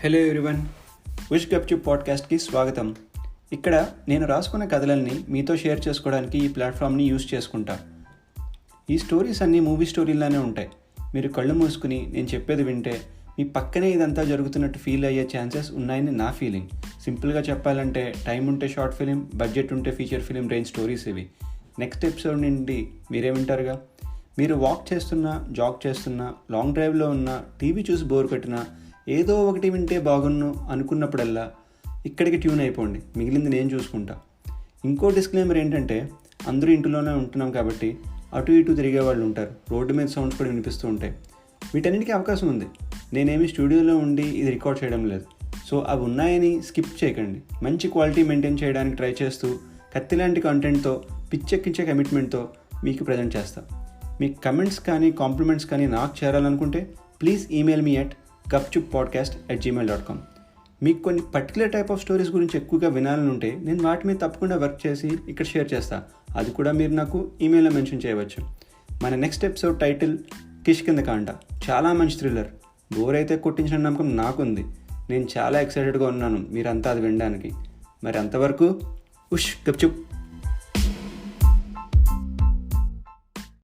Hello everyone, wish గప్చుప్ పాడ్కాస్ట్కి స్వాగతం. ఇక్కడ నేను రాసుకున్న కథలన్నీ మీతో షేర్ చేసుకోవడానికి ఈ ప్లాట్ఫామ్ని యూజ్ చేసుకుంటా. ఈ స్టోరీస్ అన్నీ మూవీ స్టోరీలానే ఉంటాయి. మీరు కళ్ళు మూసుకుని నేను చెప్పేది వింటే మీ పక్కనే ఇదంతా జరుగుతున్నట్టు ఫీల్ అయ్యే ఛాన్సెస్ ఉన్నాయని నా ఫీలింగ్. సింపుల్గా చెప్పాలంటే టైం ఉంటే షార్ట్ ఫిలిం, బడ్జెట్ ఉంటే ఫీచర్ ఫిలిం రేంజ్ స్టోరీస్ ఇవి. నెక్స్ట్ ఎపిసోడ్ నుండి మీరే వింటారుగా. మీరు వాక్ చేస్తున్నా, జాగ్ చేస్తున్నా, లాంగ్ డ్రైవ్లో ఉన్నా, టీవీ చూసి బోర్ కొట్టినా, ఏదో ఒకటి వింటే బాగున్ను అనుకున్నప్పుడల్లా ఇక్కడికి ట్యూన్ అయిపోండి. మిగిలింది నేను చూసుకుంటా. ఇంకో డిస్క్లైమర్ ఏంటంటే, అందరూ ఇంట్లోనే ఉంటున్నాం కాబట్టి అటు ఇటు తిరిగే వాళ్ళు ఉంటారు. రోడ్డు మీద సౌండ్స్ కూడా వినిపిస్తూ ఉంటాయి. వీటన్నిటికీ అవకాశం ఉంది. నేనేమి స్టూడియోలో ఉండి ఇది రికార్డ్ చేయడం లేదు. సో అవి ఉన్నాయని స్కిప్ చేయకండి. మంచి క్వాలిటీ మెయింటైన్ చేయడానికి ట్రై చేస్తూ కత్తిలాంటి కంటెంట్తో, పిచ్చెక్కించే కమిట్మెంట్తో మీకు ప్రజెంట్ చేస్తా. మీ కమెంట్స్ కానీ కాంప్లిమెంట్స్ కానీ నాకు చేరాలనుకుంటే please email me at gupchuppodcast@gmail.com. మీకు కొన్ని పర్టికులర్ టైప్ ఆఫ్ స్టోరీస్ గురించి ఎక్కువగా వినాలని ఉంటే నేను వాటి మీద తప్పకుండా వర్క్ చేసి ఇక్కడ షేర్ చేస్తాను. అది కూడా మీరు నాకు ఈమెయిల్లో మెన్షన్ చేయవచ్చు. మన నెక్స్ట్ ఎపిసోడ్ టైటిల్ కిష్కింధకాండ. చాలా మంచి థ్రిల్లర్. బోర్ అయితే కొట్టించిన నమ్మకం నాకుంది. నేను చాలా ఎక్సైటెడ్గా ఉన్నాను మీరంతా అది వినడానికి. మరి అంతవరకు ఉష్ గప్చుప్.